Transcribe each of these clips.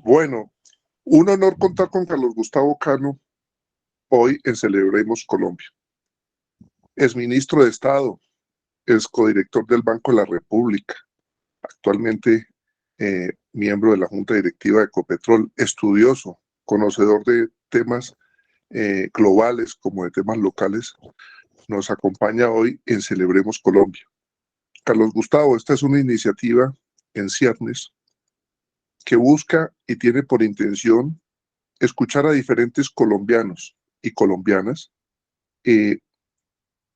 Bueno, un honor contar con Carlos Gustavo Cano hoy en Celebremos Colombia. Es ministro de Estado, es codirector del Banco de la República, actualmente miembro de la Junta Directiva de Ecopetrol, estudioso, conocedor de temas globales como de temas locales. Nos acompaña hoy en Celebremos Colombia. Carlos Gustavo, esta es una iniciativa en ciernes que busca y tiene por intención escuchar a diferentes colombianos y colombianas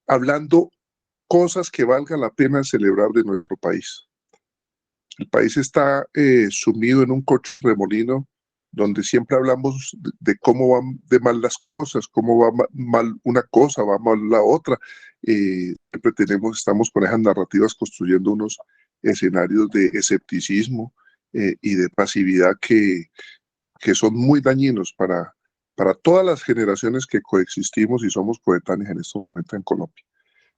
hablando cosas que valga la pena celebrar de nuestro país. El país está sumido en un coche remolino donde siempre hablamos de cómo van de mal las cosas, cómo va mal una cosa, va mal la otra. Siempre estamos con esas narrativas construyendo unos escenarios de escepticismo y de pasividad que son muy dañinos para todas las generaciones que coexistimos y somos coetáneas en este momento en Colombia.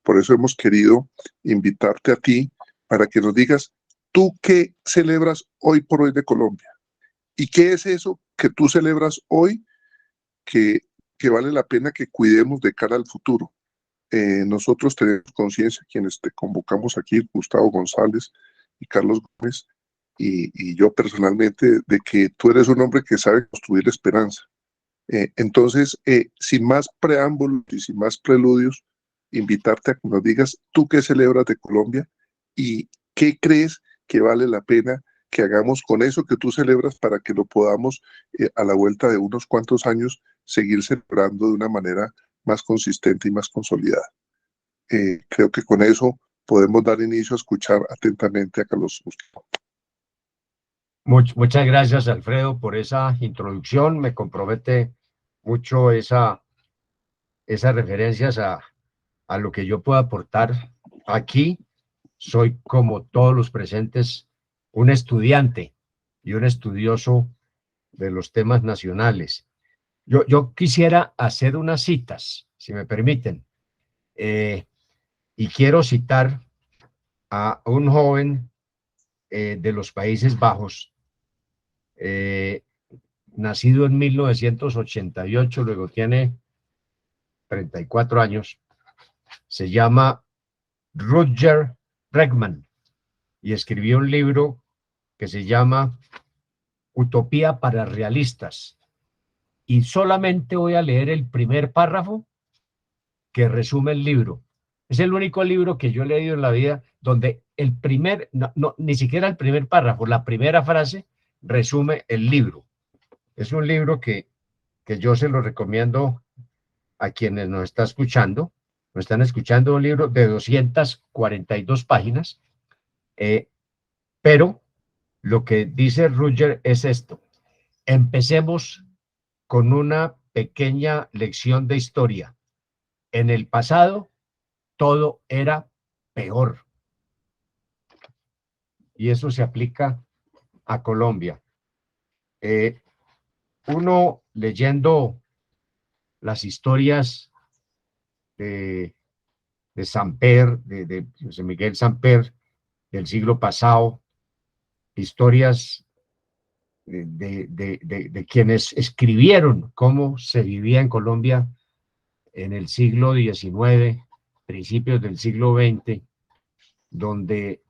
Por eso hemos querido invitarte a ti para que nos digas, ¿tú qué celebras hoy por hoy de Colombia? ¿Y qué es eso que tú celebras hoy que vale la pena que cuidemos de cara al futuro? Nosotros tenemos conciencia, quienes te convocamos aquí, Gustavo González y Carlos Gómez, y yo personalmente, de que tú eres un hombre que sabe construir esperanza. Entonces, sin más preámbulos y sin más preludios, invitarte a que nos digas tú qué celebras de Colombia y qué crees que vale la pena que hagamos con eso que tú celebras para que lo podamos, a la vuelta de unos cuantos años, seguir celebrando de una manera más consistente y más consolidada. Creo que con eso podemos dar inicio a escuchar atentamente a Carlos Gustavo. Muchas gracias, Alfredo, por esa introducción. Me compromete mucho esas referencias a lo que yo puedo aportar aquí. Soy, como todos los presentes, un estudiante y un estudioso de los temas nacionales. Yo quisiera hacer unas citas, si me permiten, y quiero citar a un joven de los Países Bajos, nacido en 1988, luego tiene 34 años, se llama Rutger Bregman y escribió un libro que se llama Utopía para Realistas. Y solamente voy a leer el primer párrafo que resume el libro. Es el único libro que yo he leído en la vida donde el primer, ni siquiera el primer párrafo, la primera frase resume el libro. Es un libro que yo se lo recomiendo a quienes nos están escuchando, un libro de 242 páginas, pero lo que dice Rutger es esto: empecemos con una pequeña lección de historia. En el pasado todo era peor. Y eso se aplica a Colombia. Uno leyendo las historias de Samper, de José Miguel Samper, del siglo pasado, historias de quienes escribieron cómo se vivía en Colombia en el siglo XIX, principios del siglo XX, donde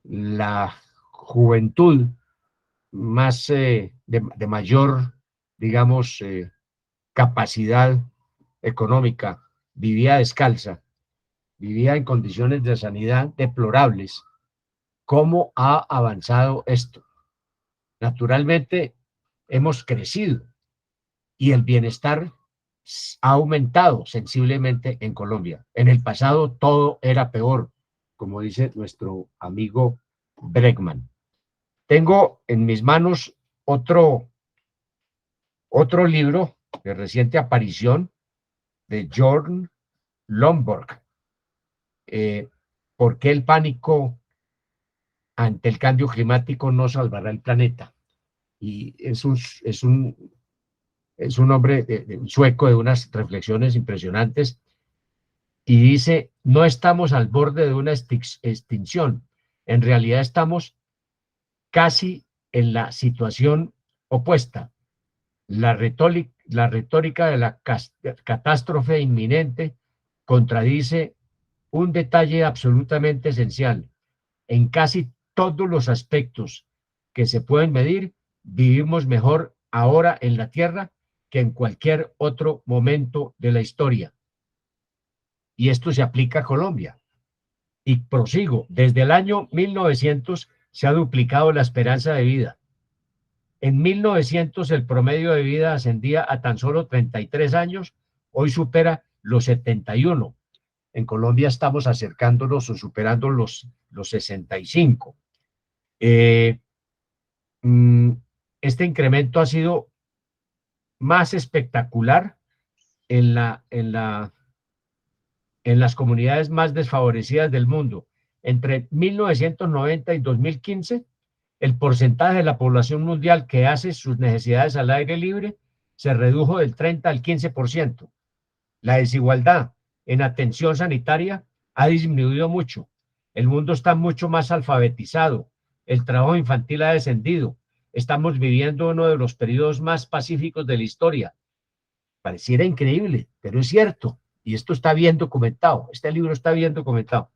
la juventud más de mayor, digamos, capacidad económica vivía descalza, vivía en condiciones de sanidad deplorables. ¿Cómo ha avanzado esto? Naturalmente, hemos crecido y el bienestar ha aumentado sensiblemente en Colombia. En el pasado todo era peor, como dice nuestro amigo Bregman. Tengo en mis manos otro libro de reciente aparición de Jorn Lomborg. ¿Por qué el pánico ante el cambio climático no salvará el planeta? Y es un hombre un sueco de unas reflexiones impresionantes y dice: no estamos al borde de una extinción, en realidad estamos casi en la situación opuesta. La retórica de la catástrofe inminente contradice un detalle absolutamente esencial. En casi todos los aspectos que se pueden medir, vivimos mejor ahora en la Tierra que en cualquier otro momento de la historia. Y esto se aplica a Colombia. Y prosigo, desde el año 1900 se ha duplicado la esperanza de vida. En 1900 el promedio de vida ascendía a tan solo 33 años, hoy supera los 71. En Colombia estamos acercándonos o superando los 65. Este incremento ha sido más espectacular en las comunidades más desfavorecidas del mundo. Entre 1990 y 2015, el porcentaje de la población mundial que hace sus necesidades al aire libre se redujo del 30 al 15%. La desigualdad en atención sanitaria ha disminuido mucho. El mundo está mucho más alfabetizado. El trabajo infantil ha descendido. Estamos viviendo uno de los periodos más pacíficos de la historia. Pareciera increíble, pero es cierto. Y esto está bien documentado. Este libro está bien documentado.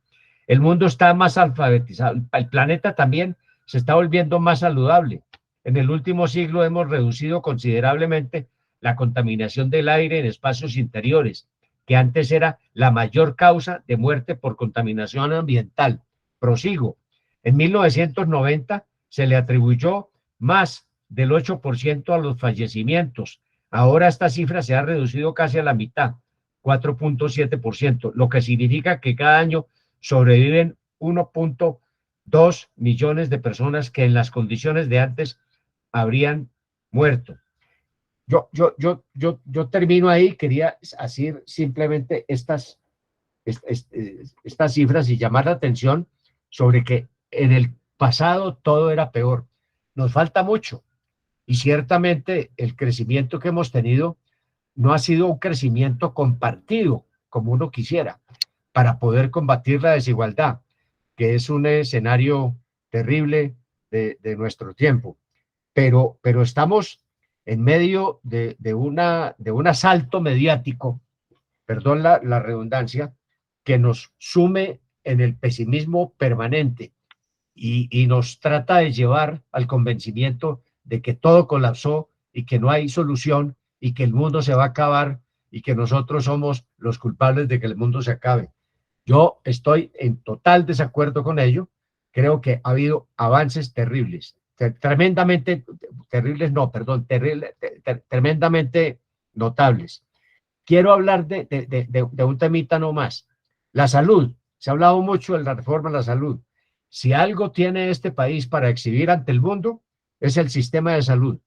El mundo está más alfabetizado. El planeta también se está volviendo más saludable. En el último siglo hemos reducido considerablemente la contaminación del aire en espacios interiores, que antes era la mayor causa de muerte por contaminación ambiental. Prosigo. En 1990 se le atribuyó más del 8% a los fallecimientos. Ahora esta cifra se ha reducido casi a la mitad, 4.7%, lo que significa que cada año sobreviven 1.2 millones de personas que en las condiciones de antes habrían muerto. Yo termino ahí, quería decir simplemente estas cifras y llamar la atención sobre que en el pasado todo era peor. Nos falta mucho y ciertamente el crecimiento que hemos tenido no ha sido un crecimiento compartido como uno quisiera para poder combatir la desigualdad, que es un escenario terrible de nuestro tiempo. Pero estamos en medio de un asalto mediático, perdón la redundancia, que nos sume en el pesimismo permanente y nos trata de llevar al convencimiento de que todo colapsó y que no hay solución y que el mundo se va a acabar y que nosotros somos los culpables de que el mundo se acabe. Yo estoy en total desacuerdo con ello. Creo que ha habido avances terribles, tremendamente terribles, no, perdón, tremendamente notables. Quiero hablar de un temita no más. La salud. Se ha hablado mucho de la reforma de la salud. Si algo tiene este país para exhibir ante el mundo, es el sistema de salud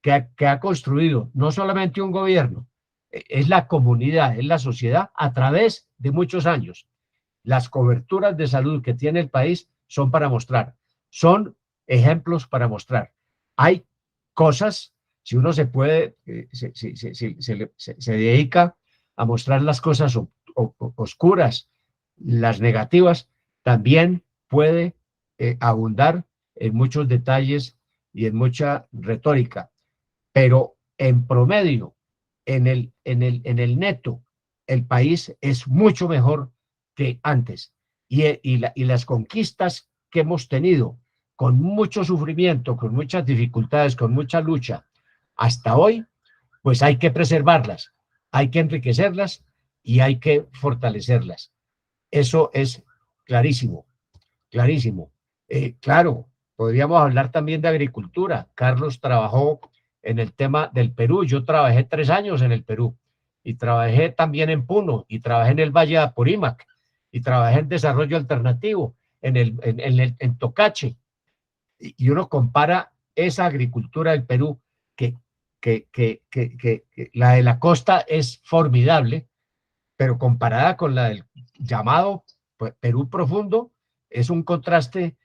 que ha construido no solamente un gobierno, es la comunidad, es la sociedad a través de muchos años. Las coberturas de salud que tiene el país son para mostrar, son ejemplos para mostrar. Hay cosas, si uno se puede, se dedica a mostrar las cosas oscuras, las negativas, también puede abundar en muchos detalles y en mucha retórica, pero en promedio, en el neto, el país es mucho mejor que antes. Y las conquistas que hemos tenido con mucho sufrimiento, con muchas dificultades, con mucha lucha, hasta hoy, pues hay que preservarlas, hay que enriquecerlas y hay que fortalecerlas. Eso es clarísimo, clarísimo. Claro, podríamos hablar también de agricultura. Carlos trabajó en el tema del Perú. Yo trabajé 3 años en el Perú y trabajé también en Puno y trabajé en el Valle de Apurímac y trabajé en desarrollo alternativo en Tocache. Y uno compara esa agricultura del Perú, que la de la costa es formidable, pero comparada con la del llamado Perú profundo, es un contraste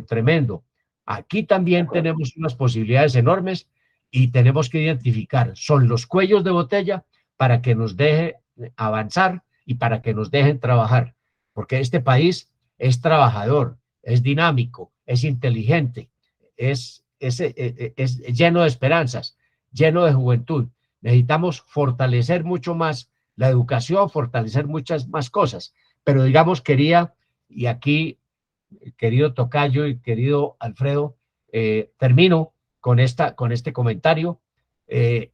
tremendo. Aquí también tenemos unas posibilidades enormes y tenemos que identificar, son los cuellos de botella para que nos deje avanzar y para que nos dejen trabajar, porque este país es trabajador, es dinámico, es inteligente, es es lleno de esperanzas, lleno de juventud. Necesitamos fortalecer mucho más la educación, fortalecer muchas más cosas. Pero digamos, quería, y aquí, querido Tocayo y querido Alfredo, termino con este comentario,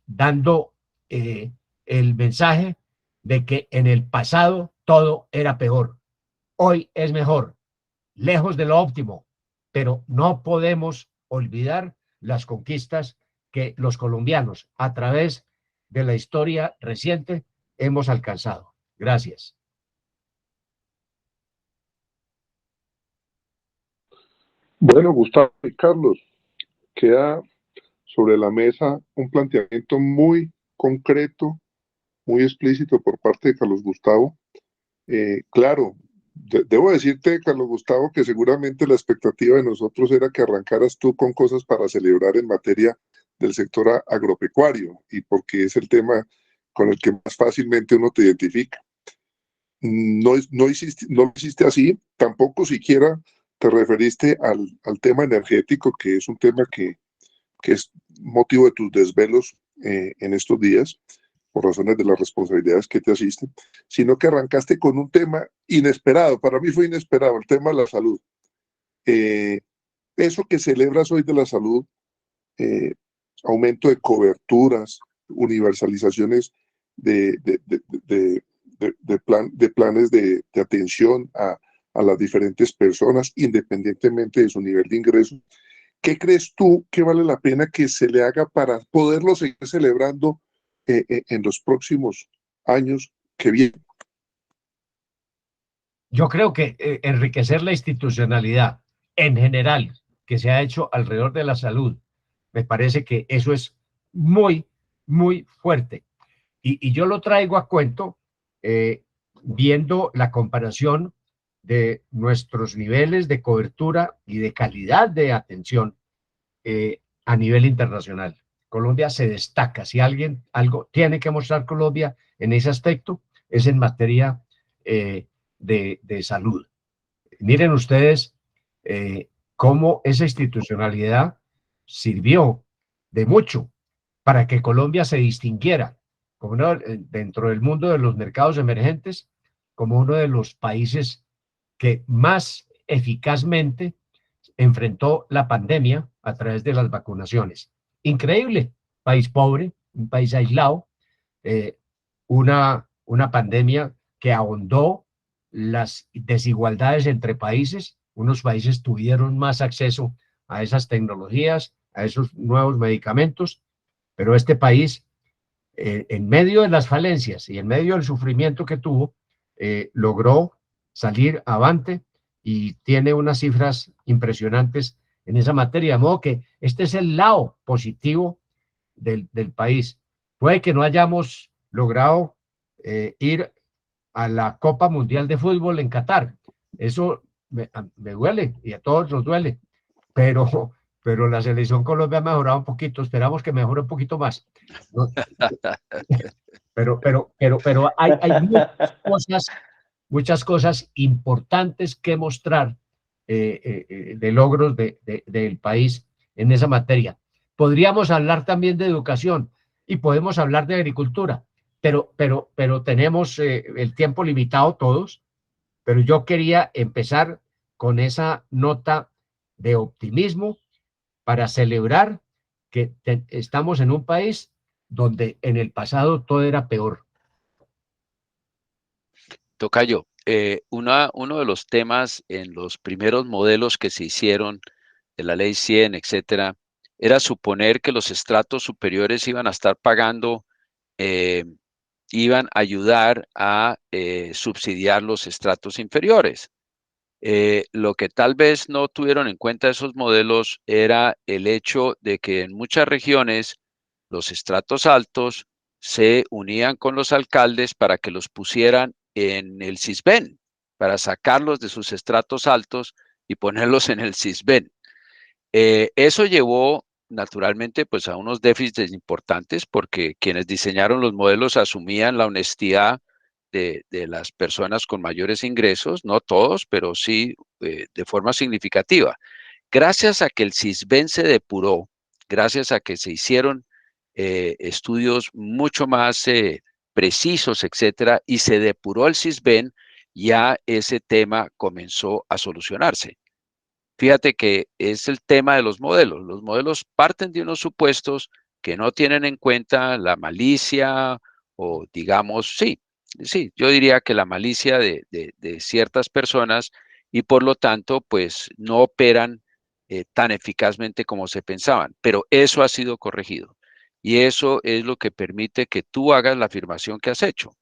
dando el mensaje de que en el pasado todo era peor. Hoy es mejor, lejos de lo óptimo, pero no podemos olvidar las conquistas que los colombianos a través de la historia reciente hemos alcanzado. Gracias. Bueno, Gustavo y Carlos, queda sobre la mesa un planteamiento muy concreto, muy explícito por parte de Carlos Gustavo. Claro, debo decirte, Carlos Gustavo, que seguramente la expectativa de nosotros era que arrancaras tú con cosas para celebrar en materia del sector agropecuario y porque es el tema con el que más fácilmente uno te identifica. No lo hiciste así, tampoco siquiera te referiste al tema energético, que es un tema que es motivo de tus desvelos en estos días, por razones de las responsabilidades que te asisten, sino que arrancaste con un tema inesperado, para mí fue inesperado, el tema de la salud. Eh, Eso que celebras hoy de la salud, eh, aumento de coberturas, universalizaciones de, de, de, de, de planes de atención a las diferentes personas, independientemente de su nivel de ingreso. ¿Qué crees tú que vale la pena que se le haga para poderlo seguir celebrando en los próximos años que vienen? Yo creo que enriquecer la institucionalidad en general que se ha hecho alrededor de la salud, me parece que eso es muy, muy fuerte. Y yo lo traigo a cuento eh, viendo la comparación de nuestros niveles de cobertura y de calidad de atención a nivel internacional. Colombia se destaca. Si alguien algo tiene que mostrar Colombia en ese aspecto, es en materia de salud. Miren ustedes cómo esa institucionalidad sirvió de mucho para que Colombia se distinguiera como uno, dentro del mundo de los mercados emergentes como uno de los países que más eficazmente enfrentó la pandemia a través de las vacunaciones. Increíble, país pobre, un país aislado, eh, una pandemia que ahondó las desigualdades entre países. Unos países tuvieron más acceso a esas tecnologías, a esos nuevos medicamentos, pero este país, en medio de las falencias y en medio del sufrimiento que tuvo, logró salir avante y tiene unas cifras impresionantes en esa materia. De modo que este es el lado positivo del país. Puede que no hayamos logrado ir a la Copa Mundial de Fútbol en Qatar. Eso me duele y a todos nos duele, pero, pero la selección Colombia ha mejorado un poquito, esperamos que mejore un poquito más. ¿No? Pero hay muchas cosas importantes que mostrar de logros del país en esa materia. Podríamos hablar también de educación y podemos hablar de agricultura, pero tenemos el tiempo limitado todos, pero yo quería empezar con esa nota de optimismo para celebrar que estamos en un país donde en el pasado todo era peor. Tocayo, uno de los temas en los primeros modelos que se hicieron de la ley 100, etcétera, era suponer que los estratos superiores iban a estar pagando, eh, iban a ayudar a subsidiar los estratos inferiores. Lo que tal vez no tuvieron en cuenta esos modelos era el hecho de que en muchas regiones los estratos altos se unían con los alcaldes para que los pusieran en el Sisbén, para sacarlos de sus estratos altos y ponerlos en el Sisbén. Eso llevó naturalmente pues a unos déficits importantes porque quienes diseñaron los modelos asumían la honestidad de las personas con mayores ingresos, no todos, pero sí de forma significativa. gracias a que el CISBEN se depuró, gracias a que se hicieron estudios mucho más precisos, etcétera, y se depuró el CISBEN, ya ese tema comenzó a solucionarse. Fíjate que es el tema de los modelos. Los modelos parten de unos supuestos que no tienen en cuenta la malicia o digamos, sí, yo diría que la malicia de ciertas personas y por lo tanto, pues no operan tan eficazmente como se pensaban. Pero eso ha sido corregido y eso es lo que permite que tú hagas la afirmación que has hecho.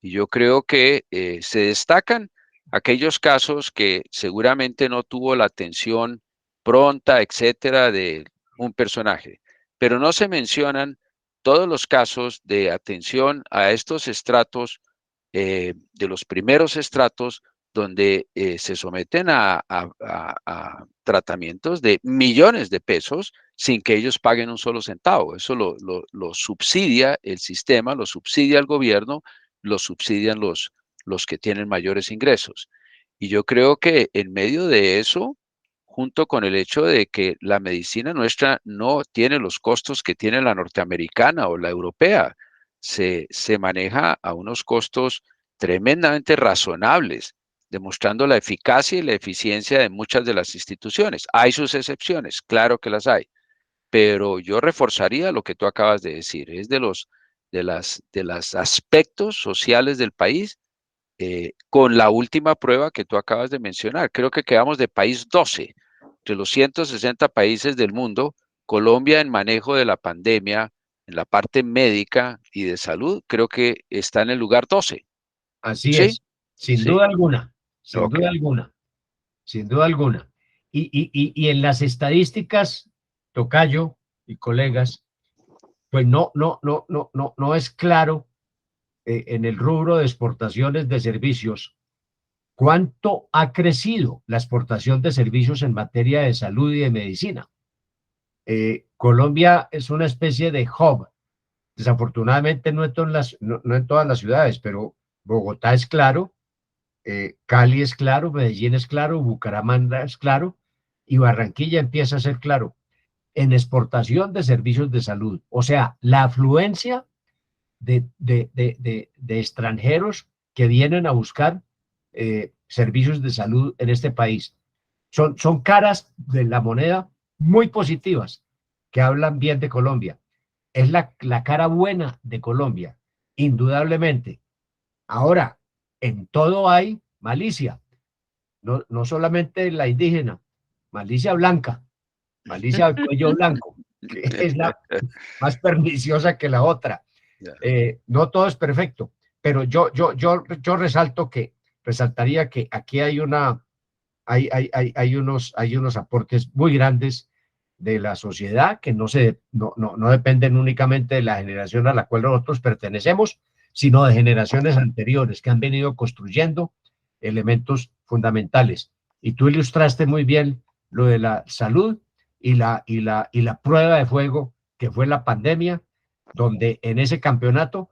Y yo creo que se destacan aquellos casos que seguramente no tuvo la atención pronta, etcétera, de un personaje, pero no se mencionan todos los casos de atención a estos estratos, de los primeros estratos, donde se someten a tratamientos de millones de pesos sin que ellos paguen un solo centavo. Eso lo subsidia el sistema, lo subsidia el gobierno, lo subsidian los que tienen mayores ingresos. Y yo creo que en medio de eso, junto con el hecho de que la medicina nuestra no tiene los costos que tiene la norteamericana o la europea, se maneja a unos costos tremendamente razonables, demostrando la eficacia y la eficiencia de muchas de las instituciones. Hay sus excepciones, claro que las hay, pero yo reforzaría lo que tú acabas de decir, es de los aspectos sociales del país, con la última prueba que tú acabas de mencionar. Creo que quedamos de país 12. De los 160 países del mundo, Colombia en manejo de la pandemia, en la parte médica y de salud, creo que está en el lugar 12. Así ¿Sí? es, sin Sí. duda alguna, sin Ok. duda alguna, sin duda alguna. Y en las estadísticas, tocayo y colegas, pues no es claro en el rubro de exportaciones de servicios cuánto ha crecido la exportación de servicios en materia de salud y de medicina. Colombia es una especie de hub. Desafortunadamente no en todas las ciudades, pero Bogotá es claro, Cali es claro, Medellín es claro, Bucaramanga es claro y Barranquilla empieza a ser claro en exportación de servicios de salud. O sea, la afluencia de extranjeros que vienen a buscar servicios de salud en este país. Son caras de la moneda muy positivas que hablan bien de Colombia. Es la cara buena de Colombia, indudablemente. Ahora, en todo hay malicia, no solamente la indígena, malicia blanca, malicia de cuello blanco, que es la más perniciosa que la otra. No todo es perfecto, pero yo resaltaría que aquí hay unos aportes muy grandes de la sociedad que no dependen únicamente de la generación a la cual nosotros pertenecemos, sino de generaciones anteriores que han venido construyendo elementos fundamentales. Y tú ilustraste muy bien lo de la salud y la prueba de fuego que fue la pandemia, donde en ese campeonato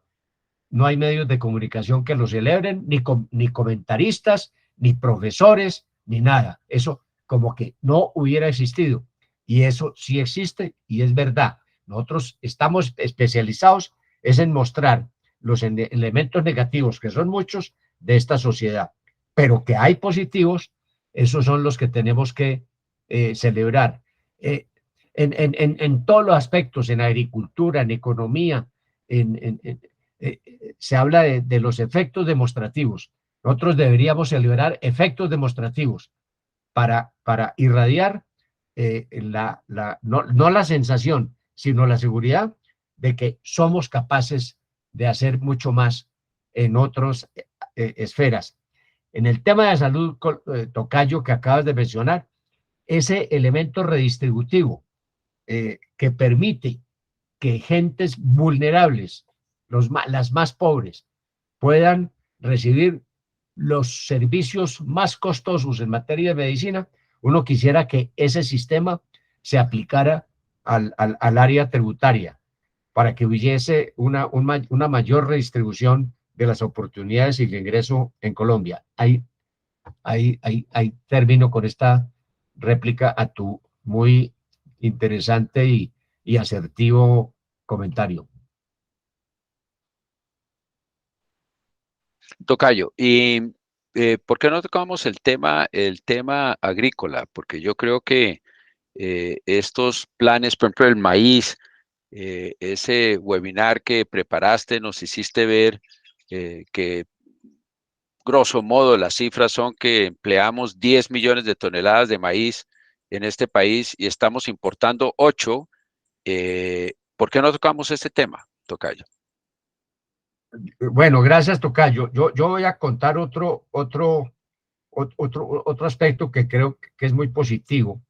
no hay medios de comunicación que lo celebren, ni comentaristas, ni profesores, ni nada. Eso como que no hubiera existido. Y eso sí existe y es verdad. Nosotros estamos especializados es en mostrar los elementos negativos, que son muchos, de esta sociedad, pero que hay positivos, esos son los que tenemos que celebrar. En todos los aspectos, en agricultura, en economía, se habla de los efectos demostrativos. Nosotros deberíamos celebrar efectos demostrativos para irradiar no la sensación, sino la seguridad de que somos capaces de hacer mucho más en otras esferas. En el tema de salud, tocayo, que acabas de mencionar, ese elemento redistributivo que permite que gentes vulnerables, las más pobres, puedan recibir los servicios más costosos en materia de medicina, uno quisiera que ese sistema se aplicara al área tributaria para que hubiese una mayor redistribución de las oportunidades y el ingreso en Colombia. Ahí termino con esta réplica a tu muy interesante y asertivo comentario. Tocayo, y ¿por qué no tocamos el tema agrícola? Porque yo creo que estos planes, por ejemplo, el maíz, ese webinar que preparaste, nos hiciste ver que grosso modo las cifras son que empleamos 10 millones de toneladas de maíz en este país y estamos importando 8. ¿Por qué no tocamos este tema, Tocayo? Bueno, gracias, Tocayo. Yo voy a contar otro aspecto que creo que es muy positivo,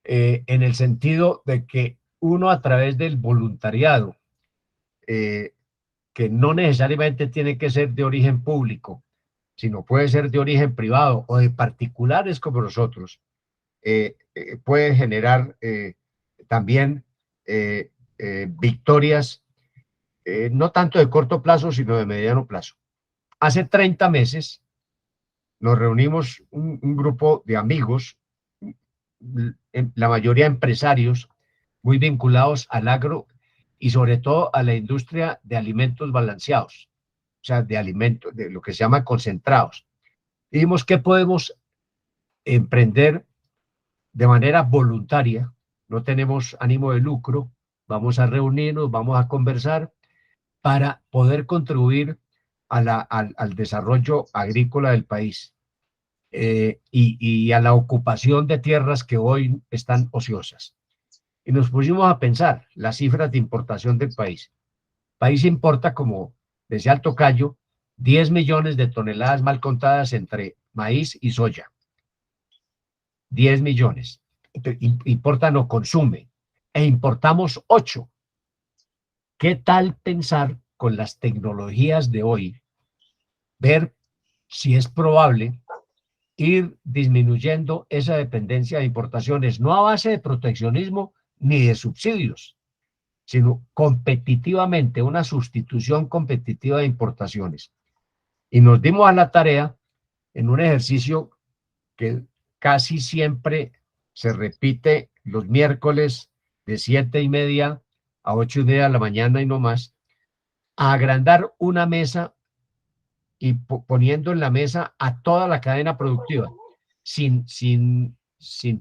en el sentido de que uno a través del voluntariado, que no necesariamente tiene que ser de origen público, sino puede ser de origen privado o de particulares como nosotros, puede generar también victorias, no tanto de corto plazo, sino de mediano plazo. Hace 30 meses nos reunimos un grupo de amigos, la mayoría empresarios, muy vinculados al agro y sobre todo a la industria de alimentos balanceados, o sea, de alimentos, de lo que se llama concentrados. Y vimos que podemos emprender de manera voluntaria, no tenemos ánimo de lucro, vamos a reunirnos, vamos a conversar para poder contribuir al desarrollo agrícola del país, y a la ocupación de tierras que hoy están ociosas. Y nos pusimos a pensar las cifras de importación del país. El país importa, como decía el tocayo, 10 millones de toneladas mal contadas entre maíz y soya. 10 millones. Importa, no consume. E importamos 8. ¿Qué tal pensar con las tecnologías de hoy, ver si es probable ir disminuyendo esa dependencia de importaciones, no a base de proteccionismo ni de subsidios, sino competitivamente, una sustitución competitiva de importaciones? Y nos dimos a la tarea en un ejercicio que casi siempre se repite los miércoles de 7:30 a 8:30 de la mañana y no más, a agrandar una mesa y poniendo en la mesa a toda la cadena productiva, sin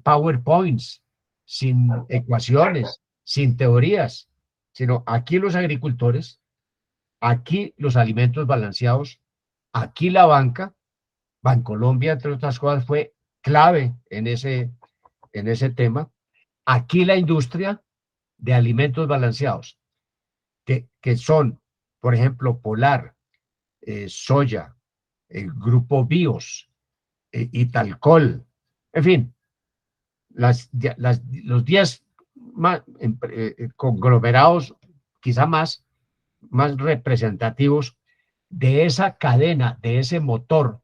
PowerPoints, sin ecuaciones, sin teorías, sino aquí los agricultores, aquí los alimentos balanceados, aquí la banca. Bancolombia, entre otras cosas, fue clave en ese tema. Aquí la industria de alimentos balanceados, que son, por ejemplo, Polar, Soya, el Grupo BIOS, Italcol, en fin, los 10 conglomerados, quizá más representativos de esa cadena, de ese motor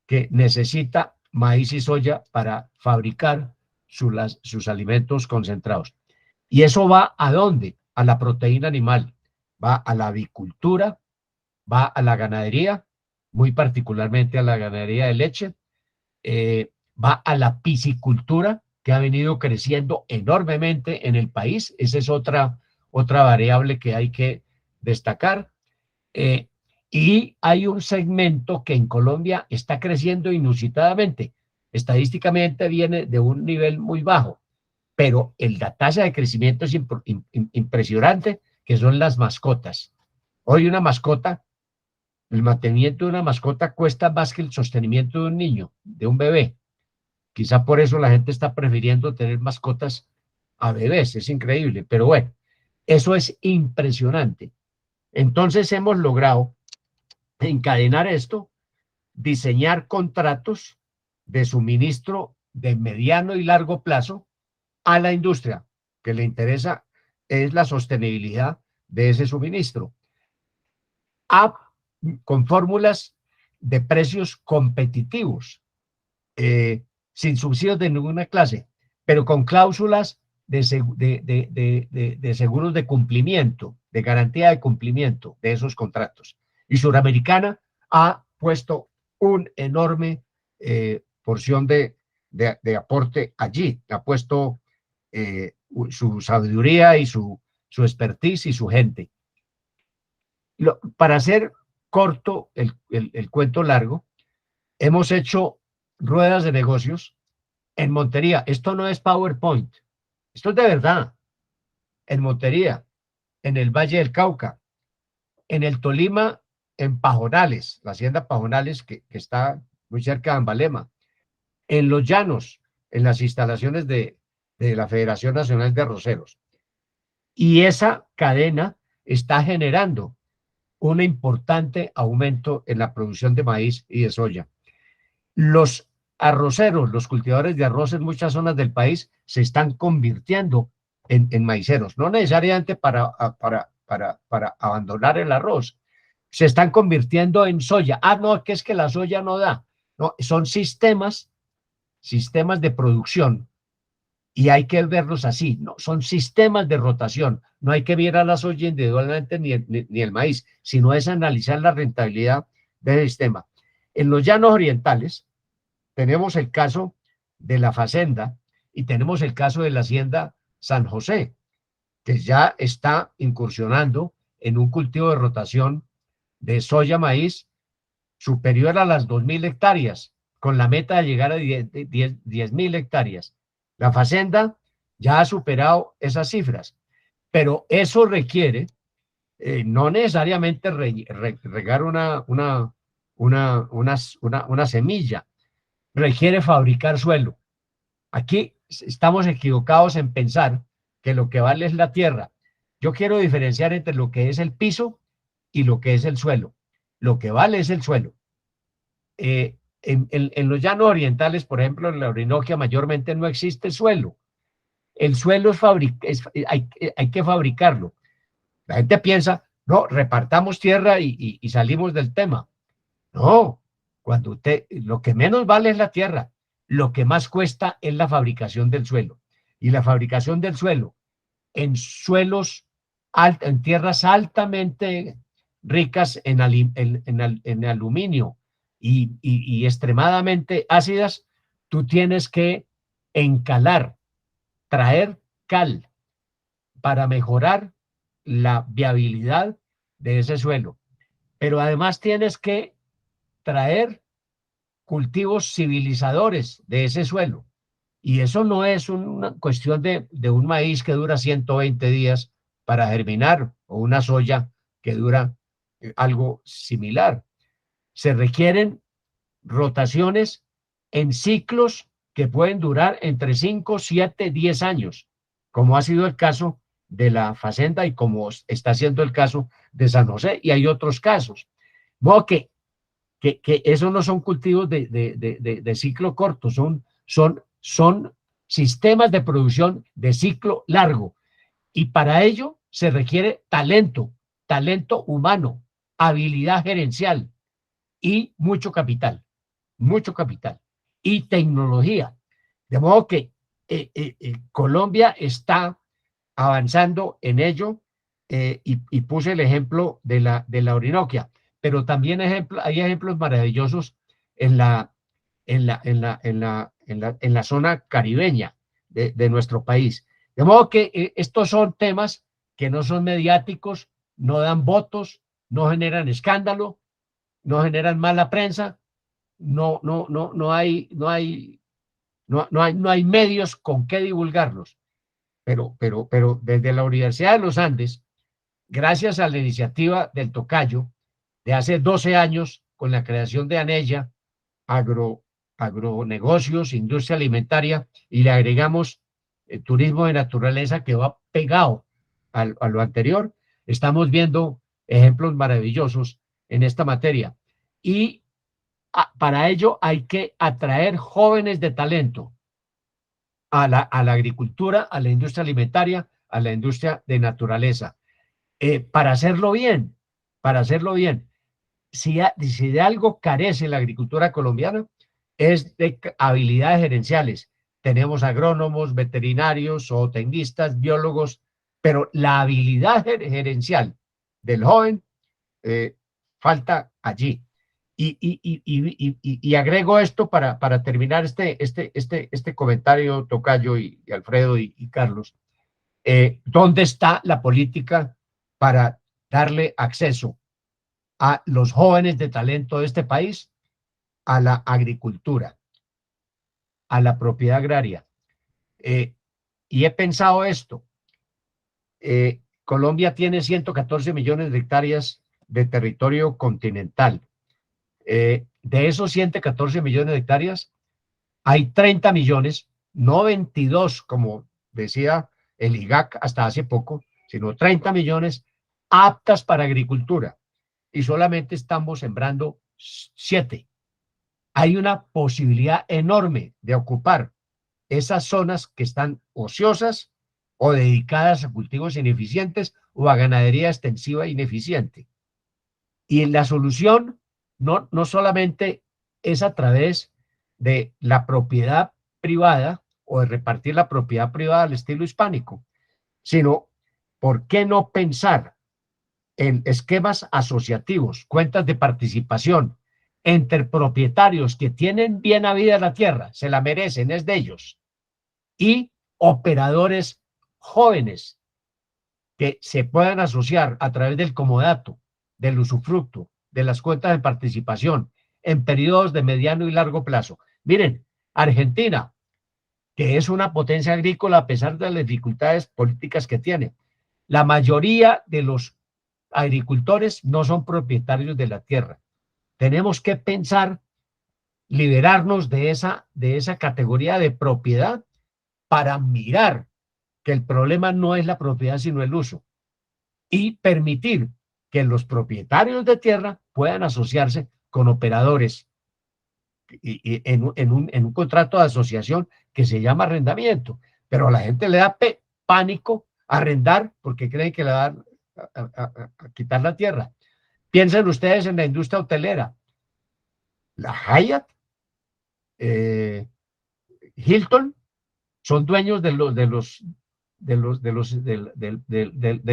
que necesita maíz y soya para fabricar sus alimentos concentrados. ¿Y eso va a dónde? A la proteína animal, va a la avicultura, va a la ganadería, muy particularmente a la ganadería de leche, va a la piscicultura, que ha venido creciendo enormemente en el país. Esa es otra variable que hay que destacar. Y hay un segmento que en Colombia está creciendo inusitadamente. Estadísticamente viene de un nivel muy bajo, pero la tasa de crecimiento es impresionante, que son las mascotas. Hoy una mascota, el mantenimiento de una mascota cuesta más que el sostenimiento de un niño, de un bebé. Quizá por eso la gente está prefiriendo tener mascotas a bebés, es increíble, pero bueno, eso es impresionante. Entonces hemos logrado encadenar esto, diseñar contratos de suministro de mediano y largo plazo a la industria, que le interesa es la sostenibilidad de ese suministro, con fórmulas de precios competitivos, sin subsidios de ninguna clase, pero con cláusulas de seguros de cumplimiento, de garantía de cumplimiento de esos contratos. Y Suramericana ha puesto un enorme porción de de aporte allí. Ha puesto su sabiduría y su expertise y su gente. Para hacer corto el cuento largo, hemos hecho ruedas de negocios en Montería. Esto no es PowerPoint, esto es de verdad. En Montería, en el Valle del Cauca, en el Tolima, en Pajonales, la hacienda Pajonales, que está muy cerca de Ambalema, en Los Llanos, en las instalaciones de la Federación Nacional de Arroceros. Y esa cadena está generando un importante aumento en la producción de maíz y de soya. Los arroceros, los cultivadores de arroz en muchas zonas del país se están convirtiendo en maiceros, no necesariamente para abandonar el arroz, se están convirtiendo en soya. Ah, no, que es que la soya no da. No, son sistemas de producción y hay que verlos así, no, son sistemas de rotación. No hay que ver a la soya individualmente ni el maíz, sino es analizar la rentabilidad del sistema. En los llanos orientales tenemos el caso de la Facenda y tenemos el caso de la hacienda San José, que ya está incursionando en un cultivo de rotación de soya maíz superior a las 2.000 hectáreas, con la meta de llegar a 10.000 hectáreas. La Facenda ya ha superado esas cifras, pero eso requiere no necesariamente regar una semilla, requiere fabricar suelo. Aquí estamos equivocados en pensar que lo que vale es la tierra. Yo quiero diferenciar entre lo que es el piso y lo que es el suelo. Lo que vale es el suelo. En los llanos orientales, por ejemplo, en la Orinoquia mayormente no existe suelo. El suelo hay que fabricarlo. La gente piensa, no, repartamos tierra y salimos del tema. No, cuando lo que menos vale es la tierra, lo que más cuesta es la fabricación del suelo. Y la fabricación del suelo en suelos, en tierras altamente ricas en aluminio y extremadamente ácidas, tú tienes que encalar, traer cal para mejorar la viabilidad de ese suelo. Pero además tienes que traer cultivos civilizadores de ese suelo. Y eso no es una cuestión de un maíz que dura 120 días para germinar o una soya que dura algo similar. Se requieren rotaciones en ciclos que pueden durar entre 5, 7, 10 años, como ha sido el caso de la Facenda y como está siendo el caso de San José, y hay otros casos. Modo que esos no son cultivos de ciclo corto, son sistemas de producción de ciclo largo. Y para ello se requiere talento humano, habilidad gerencial y mucho capital y tecnología. De modo que Colombia está avanzando en ello y puse el ejemplo de la Orinoquia, pero también hay ejemplos maravillosos en la zona caribeña de nuestro país. De modo que estos son temas que no son mediáticos, no dan votos, no generan escándalo, no generan mala prensa, no hay medios con qué divulgarlos. Pero desde la Universidad de los Andes, gracias a la iniciativa del Tocayo de hace 12 años con la creación de ANELLA, agronegocios, industria alimentaria, y le agregamos turismo de naturaleza que va pegado a lo anterior, estamos viendo ejemplos maravillosos en esta materia. Y para ello hay que atraer jóvenes de talento a la agricultura, a la industria alimentaria, a la industria de naturaleza. Para hacerlo bien, si de algo carece la agricultura colombiana, es de habilidades gerenciales. Tenemos agrónomos, veterinarios, zootecnistas, biólogos, pero la habilidad gerencial del joven falta allí. Y agrego esto para terminar este comentario, Tocayo y Alfredo y Carlos. ¿Dónde está la política para darle acceso a los jóvenes de talento de este país a la agricultura, a la propiedad agraria? Y he pensado esto. Colombia tiene 114 millones de hectáreas de territorio continental. De esos 114 millones de hectáreas, hay 30 millones, no 22, como decía el IGAC hasta hace poco, sino 30 millones aptas para agricultura. Y solamente estamos sembrando 7. Hay una posibilidad enorme de ocupar esas zonas que están ociosas o dedicadas a cultivos ineficientes o a ganadería extensiva ineficiente. Y la solución no solamente es a través de la propiedad privada o de repartir la propiedad privada al estilo hispánico, sino, ¿por qué no pensar en esquemas asociativos, cuentas de participación entre propietarios que tienen bien a vida la tierra, se la merecen, es de ellos, y operadores jóvenes que se puedan asociar a través del comodato, del usufructo, de las cuentas de participación en periodos de mediano y largo plazo? Miren, Argentina, que es una potencia agrícola a pesar de las dificultades políticas que tiene, la mayoría de los agricultores no son propietarios de la tierra. Tenemos que pensar liberarnos de esa categoría de propiedad para mirar que el problema no es la propiedad sino el uso, y permitir que los propietarios de tierra puedan asociarse con operadores y en un contrato de asociación que se llama arrendamiento. Pero a la gente le da pánico arrendar porque creen que le van a quitar la tierra. Piensen ustedes en la industria hotelera. La Hyatt, Hilton, son dueños de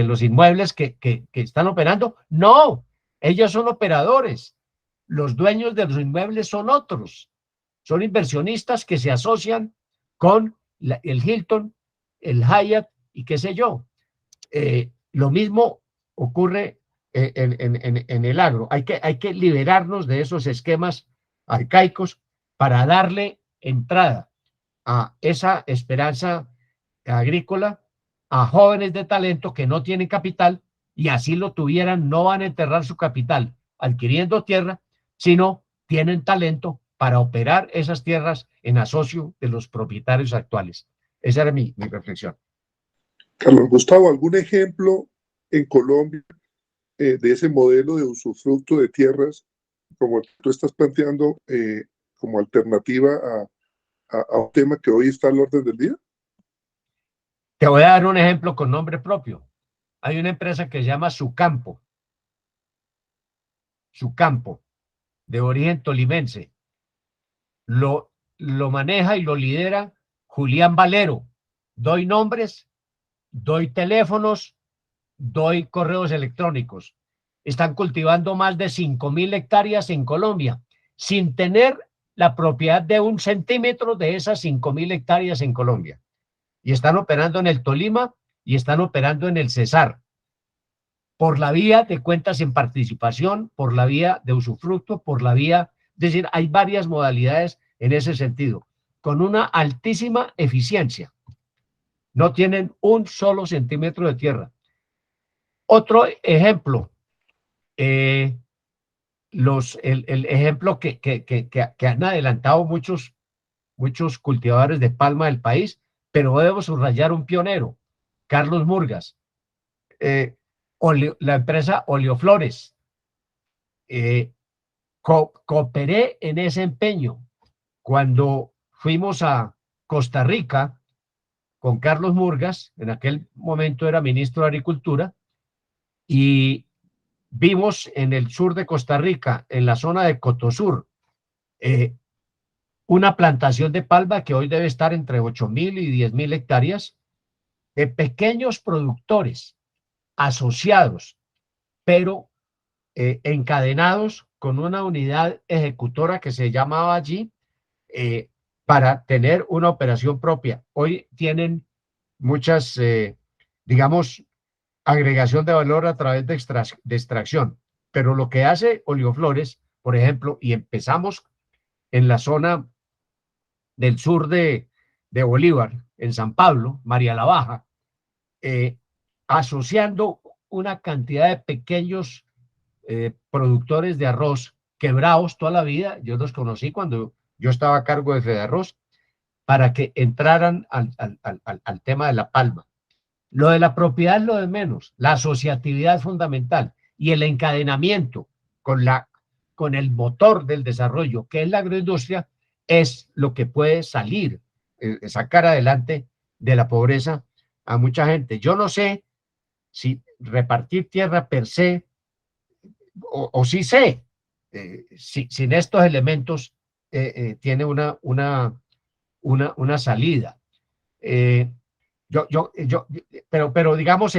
los inmuebles que están operando. No, ellos son operadores. Los dueños de los inmuebles son otros. Son inversionistas que se asocian con el Hilton, el Hyatt y qué sé yo. Lo mismo ocurre en el agro. Hay que liberarnos de esos esquemas arcaicos para darle entrada a esa esperanza agrícola a jóvenes de talento que no tienen capital, y así lo tuvieran, no van a enterrar su capital adquiriendo tierra, sino tienen talento para operar esas tierras en asocio de los propietarios actuales. Esa era mi reflexión. Carlos Gustavo, ¿algún ejemplo en Colombia de ese modelo de usufructo de tierras como tú estás planteando como alternativa a un tema que hoy está al orden del día? Te voy a dar un ejemplo con nombre propio. Hay una empresa que se llama Sucampo, de origen tolimense. Lo maneja y lo lidera Julián Valero. Doy nombres, doy teléfonos, doy correos electrónicos. Están cultivando más de 5.000 hectáreas en Colombia, sin tener la propiedad de 1 centímetro de esas 5.000 hectáreas en Colombia. Y están operando en el Tolima y están operando en el Cesar, por la vía de cuentas en participación, por la vía de usufructo, por la vía, es decir, hay varias modalidades en ese sentido, con una altísima eficiencia. No tienen 1 solo centímetro de tierra. Otro ejemplo, el ejemplo que han adelantado muchos cultivadores de palma del país, pero debo subrayar un pionero, Carlos Murgas, la empresa Oleoflores. Cooperé en ese empeño cuando fuimos a Costa Rica con Carlos Murgas, en aquel momento era ministro de Agricultura, y vimos en el sur de Costa Rica, en la zona de Cotosur, una plantación de palma que hoy debe estar entre 8.000 y 10.000 hectáreas, de pequeños productores asociados, pero encadenados con una unidad ejecutora que se llamaba allí para tener una operación propia. Hoy tienen muchas, digamos, agregación de valor a través de extracción. Pero lo que hace Olivoflores, por ejemplo, y empezamos en la zona del sur de Bolívar, en San Pablo, María la Baja, asociando una cantidad de pequeños productores de arroz quebrados toda la vida. Yo los conocí cuando yo estaba a cargo de Fedearroz, para que entraran al tema de la palma. Lo de la propiedad es lo de menos, la asociatividad es fundamental y el encadenamiento con el motor del desarrollo, que es la agroindustria, es lo que puede salir, sacar adelante de la pobreza a mucha gente. Yo no sé si repartir tierra per se, o sí sé, sin estos elementos tiene una salida. Eh, pero digamos,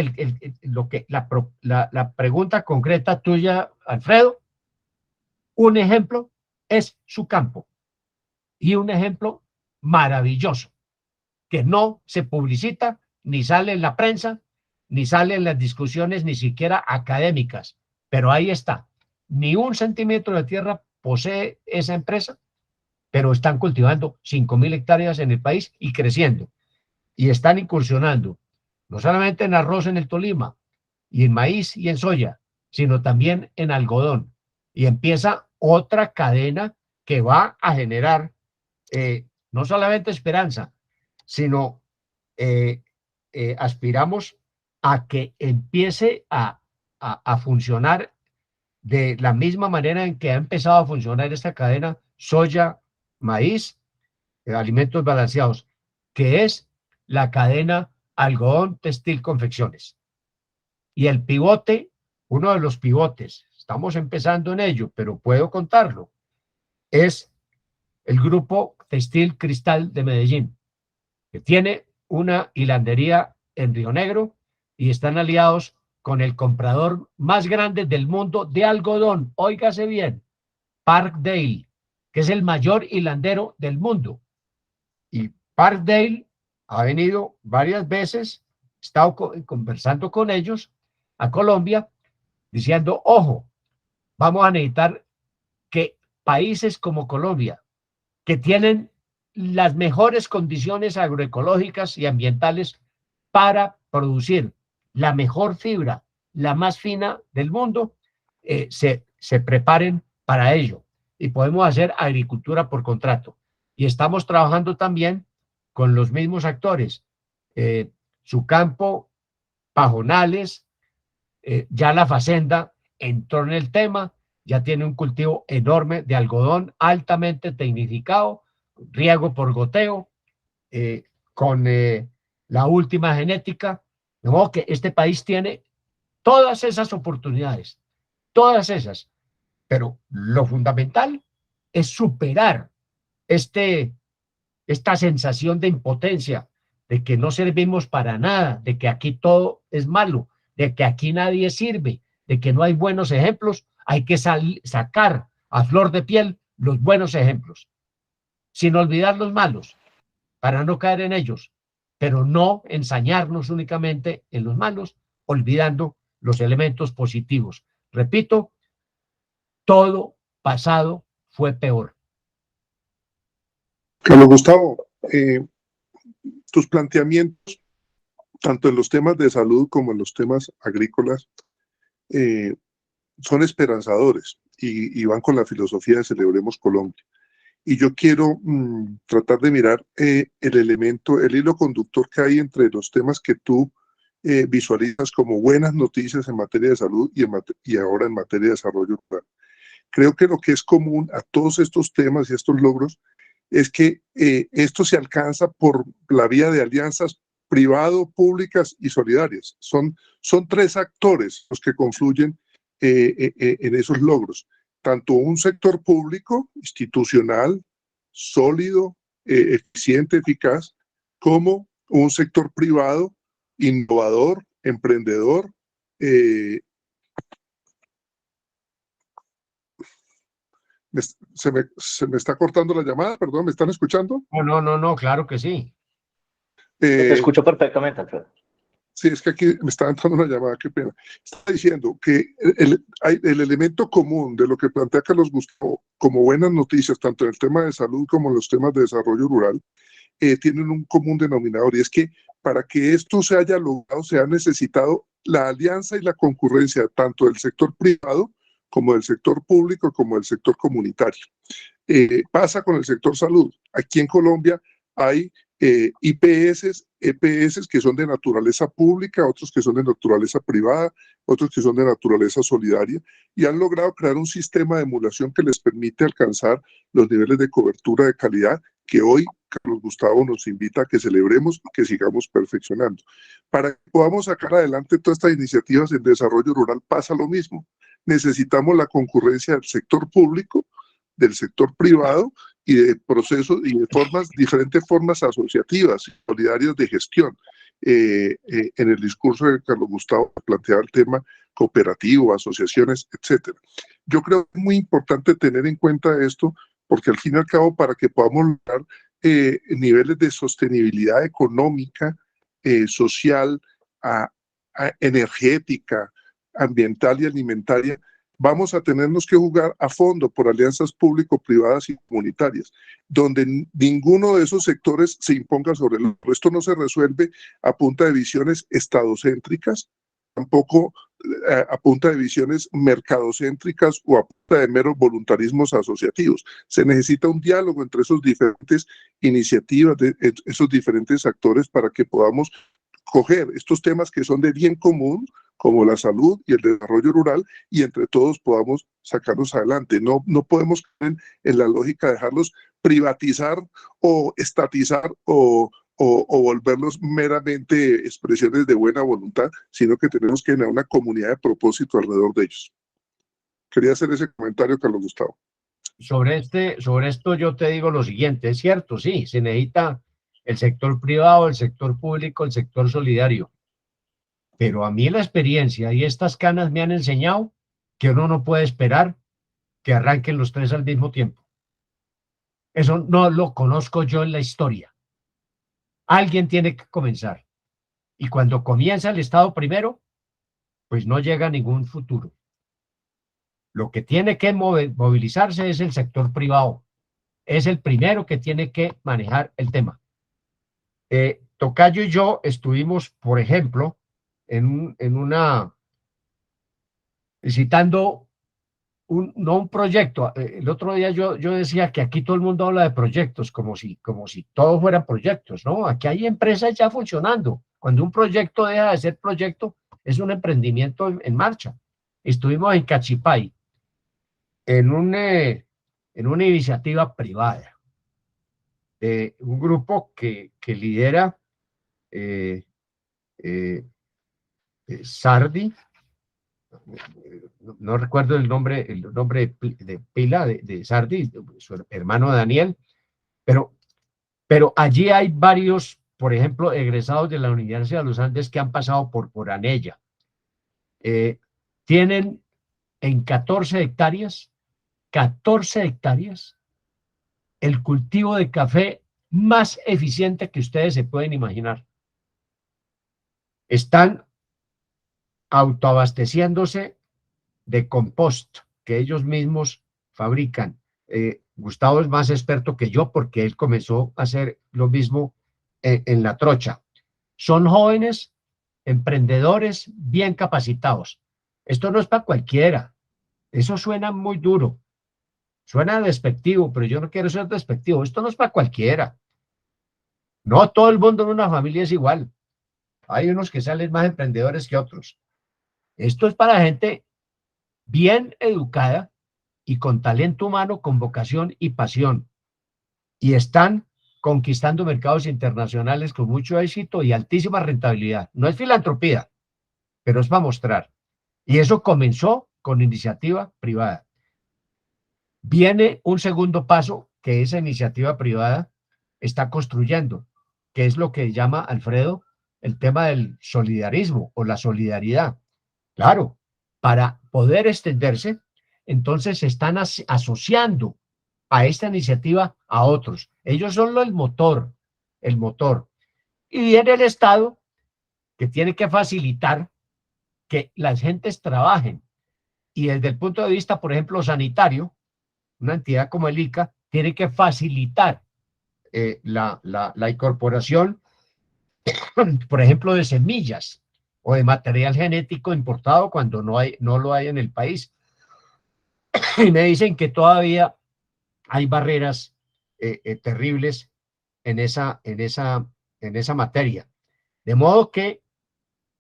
la pregunta concreta tuya, Alfredo, un ejemplo es su campo y un ejemplo maravilloso que no se publicita, ni sale en la prensa, ni sale en las discusiones, ni siquiera académicas, pero ahí está. Ni un centímetro de tierra posee esa empresa, pero están cultivando 5.000 hectáreas en el país y creciendo. Y están incursionando no solamente en arroz en el Tolima, y en maíz y en soya, sino también en algodón. Y empieza otra cadena que va a generar no solamente esperanza, sino aspiramos a que empiece a funcionar de la misma manera en que ha empezado a funcionar esta cadena soya, maíz, alimentos balanceados, que es la cadena algodón, textil, confecciones. Y el pivote, uno de los pivotes, estamos empezando en ello, pero puedo contarlo, es el grupo Textil Cristal de Medellín, que tiene una hilandería en Río Negro y están aliados con el comprador más grande del mundo de algodón, óigase bien, Parkdale, que es el mayor hilandero del mundo. Y Parkdale ha venido varias veces, he estado conversando con ellos a Colombia, diciendo, ojo, vamos a necesitar que países como Colombia, que tienen las mejores condiciones agroecológicas y ambientales para producir la mejor fibra, la más fina del mundo, se preparen para ello. Y podemos hacer agricultura por contrato. Y estamos trabajando también con los mismos actores. Sucampo, Pajonales, ya la Facenda entró en el tema, ya tiene un cultivo enorme de algodón altamente tecnificado, riego por goteo, con la última genética. De modo que este país tiene todas esas oportunidades, todas esas. Pero lo fundamental es superar esta sensación de impotencia, de que no servimos para nada, de que aquí todo es malo, de que aquí nadie sirve, de que no hay buenos ejemplos. Hay que sacar a flor de piel los buenos ejemplos, sin olvidar los malos, para no caer en ellos, pero no ensañarnos únicamente en los malos, olvidando los elementos positivos. Repito, todo pasado fue peor. Carlos Gustavo, tus planteamientos, tanto en los temas de salud como en los temas agrícolas, son esperanzadores y van con la filosofía de Celebremos Colombia. Y yo quiero tratar de mirar el elemento, el hilo conductor que hay entre los temas que tú visualizas como buenas noticias en materia de salud y ahora en materia de desarrollo rural. Creo que lo que es común a todos estos temas y estos logros es que esto se alcanza por la vía de alianzas privado, públicas y solidarias. Son tres actores los que confluyen en esos logros. Tanto un sector público, institucional, sólido, eficiente, eficaz, como un sector privado, innovador, emprendedor, Se me está cortando la llamada, perdón, ¿me están escuchando? No, claro que sí. Te escucho perfectamente, Alfredo. Sí, es que aquí me está entrando una llamada, qué pena. Está diciendo que el elemento común de lo que plantea Carlos Gustavo como buenas noticias, tanto en el tema de salud como en los temas de desarrollo rural, tienen un común denominador, y es que para que esto se haya logrado se ha necesitado la alianza y la concurrencia tanto del sector privado como del sector público como del sector comunitario. Pasa con el sector salud. Aquí en Colombia hay IPS, EPS que son de naturaleza pública, otros que son de naturaleza privada, otros que son de naturaleza solidaria, y han logrado crear un sistema de emulación que les permite alcanzar los niveles de cobertura de calidad que hoy Carlos Gustavo nos invita a que celebremos y que sigamos perfeccionando. Para que podamos sacar adelante todas estas iniciativas en desarrollo rural pasa lo mismo. Necesitamos la concurrencia del sector público, del sector privado y de procesos y de diferentes formas asociativas, solidarias de gestión. En el discurso de Carlos Gustavo planteaba el tema cooperativo, asociaciones, etcétera. Yo creo que es muy importante tener en cuenta esto, porque al fin y al cabo, para que podamos lograr niveles de sostenibilidad económica, social, energética, ambiental y alimentaria, vamos a tenernos que jugar a fondo por alianzas público-privadas y comunitarias, donde ninguno de esos sectores se imponga sobre el otro. Esto no se resuelve a punta de visiones estadocéntricas, tampoco a punta de visiones mercadocéntricas o a punta de meros voluntarismos asociativos. Se necesita un diálogo entre esos diferentes iniciativas, de esos diferentes actores, para que podamos coger estos temas que son de bien común, como la salud y el desarrollo rural, y entre todos podamos sacarlos adelante. No podemos caer en la lógica de dejarlos privatizar o estatizar o volverlos meramente expresiones de buena voluntad, sino que tenemos que generar una comunidad de propósito alrededor de ellos. Quería hacer ese comentario, Carlos Gustavo. Sobre esto yo te digo lo siguiente, es cierto, sí, se necesita el sector privado, el sector público, el sector solidario. Pero a mí la experiencia y estas canas me han enseñado que uno no puede esperar que arranquen los tres al mismo tiempo. Eso no lo conozco yo en la historia. Alguien tiene que comenzar. Y cuando comienza el Estado primero, pues no llega a ningún futuro. Lo que tiene que movilizarse es el sector privado. Es el primero que tiene que manejar el tema. Tocayo y yo estuvimos, por ejemplo, citando no un proyecto. El otro día yo decía que aquí todo el mundo habla de proyectos, como si todos fueran proyectos, ¿no? Aquí hay empresas ya funcionando. Cuando un proyecto deja de ser proyecto, es un emprendimiento en marcha. Estuvimos en Cachipay, en una iniciativa privada de un grupo que lidera Sardi, no recuerdo el nombre de pila de Sardi, su hermano Daniel, pero allí hay varios, por ejemplo, egresados de la Universidad de los Andes que han pasado por Anella. Tienen en 14 hectáreas, el cultivo de café más eficiente que ustedes se pueden imaginar. Están autoabasteciéndose de compost que ellos mismos fabrican. Gustavo es más experto que yo porque él comenzó a hacer lo mismo en La Trocha. Son jóvenes, emprendedores, bien capacitados. Esto no es para cualquiera. Eso suena muy duro. Suena despectivo, pero yo no quiero ser despectivo. Esto no es para cualquiera. No todo el mundo en una familia es igual. Hay unos que salen más emprendedores que otros. Esto es para gente bien educada y con talento humano, con vocación y pasión. Y están conquistando mercados internacionales con mucho éxito y altísima rentabilidad. No es filantropía, pero es para mostrar. Y eso comenzó con iniciativa privada. Viene un segundo paso que esa iniciativa privada está construyendo, que es lo que llama Alfredo el tema del solidarismo o la solidaridad. Claro, para poder extenderse, entonces se están asociando a esta iniciativa a otros. Ellos son el motor, el motor. Y viene el Estado que tiene que facilitar que las gentes trabajen. Y desde el punto de vista, por ejemplo, sanitario, una entidad como el ICA tiene que facilitar la incorporación, por ejemplo, de semillas o de material genético importado cuando no lo hay en el país. Y me dicen que todavía hay barreras terribles en esa materia. De modo que,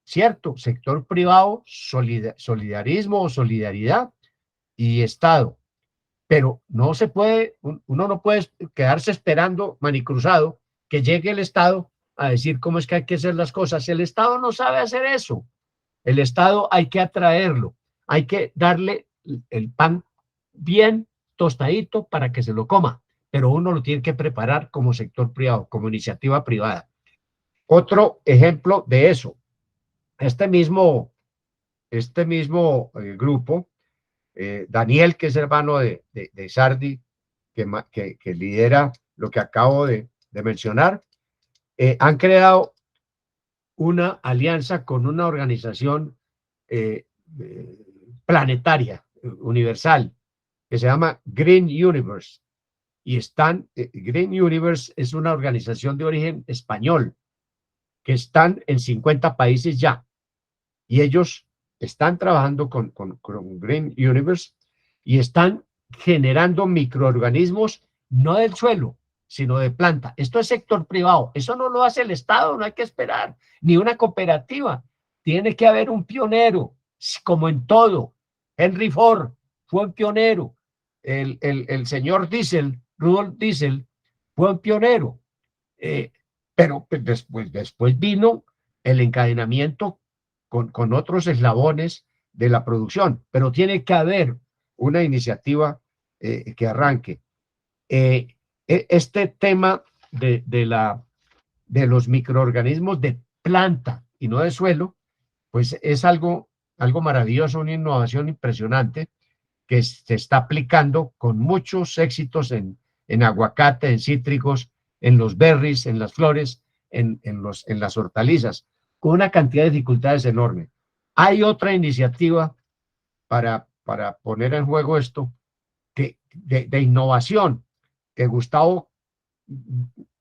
cierto, sector privado, solidarismo o solidaridad y Estado, pero no se puede, uno no puede quedarse esperando manicruzado que llegue el Estado a decir cómo es que hay que hacer las cosas. El Estado no sabe hacer eso. El Estado hay que atraerlo, hay que darle el pan bien tostadito para que se lo coma, pero uno lo tiene que preparar como sector privado, como iniciativa privada. Otro ejemplo de eso, este mismo grupo, Daniel, que es hermano de Sardi, que lidera lo que acabo de mencionar, han creado una alianza con una organización planetaria, universal, que se llama Green Universe. Y Green Universe es una organización de origen español, que están en 50 países ya. Y ellos están trabajando con Green Universe y están generando microorganismos, no del suelo, sino de planta. Esto es sector privado. Eso no lo hace el Estado, no hay que esperar, ni una cooperativa. Tiene que haber un pionero, como en todo. Henry Ford fue un pionero. El señor Diesel, Rudolf Diesel, fue un pionero. Pero después vino el encadenamiento con otros eslabones de la producción, pero tiene que haber una iniciativa que arranque. Este tema de los microorganismos de planta y no de suelo, pues es algo maravilloso, una innovación impresionante que se está aplicando con muchos éxitos en aguacate, en cítricos, en los berries, en las flores, en las hortalizas, con una cantidad de dificultades enorme. Hay otra iniciativa para poner en juego esto de innovación, que Gustavo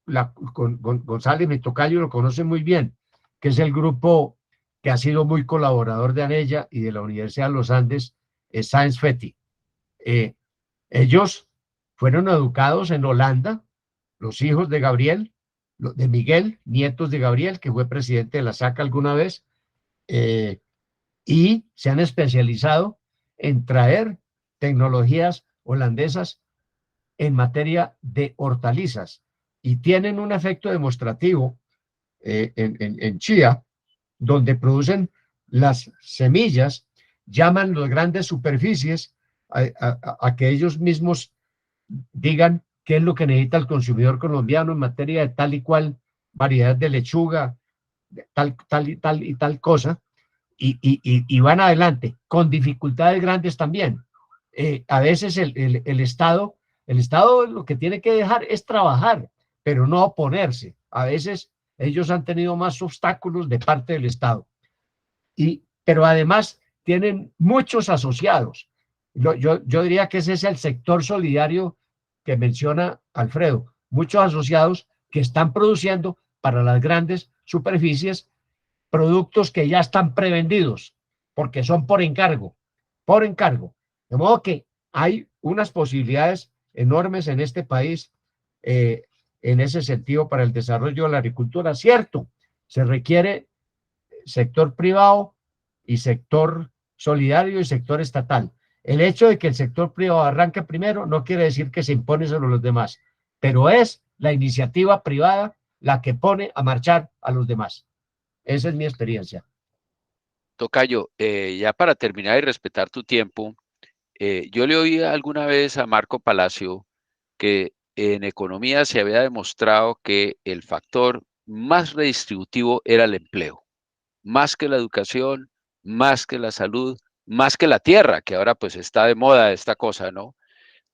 González, mi tocayo, lo conoce muy bien, que es el grupo que ha sido muy colaborador de ANELLA y de la Universidad de los Andes, Science Feti. Ellos fueron educados en Holanda, los hijos de Gabriel, de Miguel, nietos de Gabriel, que fue presidente de la SAC alguna vez, y se han especializado en traer tecnologías holandesas en materia de hortalizas y tienen un efecto demostrativo en Chía, donde producen las semillas, llaman las grandes superficies a que ellos mismos digan qué es lo que necesita el consumidor colombiano en materia de tal y cual variedad de lechuga, tal y tal cosa, y van adelante, con dificultades grandes también. A veces el Estado lo que tiene que dejar es trabajar, pero no oponerse. A veces ellos han tenido más obstáculos de parte del Estado. Pero además tienen muchos asociados. Yo diría que ese es el sector solidario que menciona Alfredo. Muchos asociados que están produciendo para las grandes superficies productos que ya están prevendidos, porque son por encargo. De modo que hay unas posibilidades enormes en este país en ese sentido para el desarrollo de la agricultura. Cierto, se requiere sector privado y sector solidario y sector estatal. El hecho de que el sector privado arranque primero no quiere decir que se impone sobre los demás, pero es la iniciativa privada la que pone a marchar a los demás. Esa es mi experiencia. Tocayo, ya para terminar y respetar tu tiempo, yo le oí alguna vez a Marco Palacio que en economía se había demostrado que el factor más redistributivo era el empleo, más que la educación, más que la salud, más que la tierra, que ahora pues está de moda esta cosa, ¿no?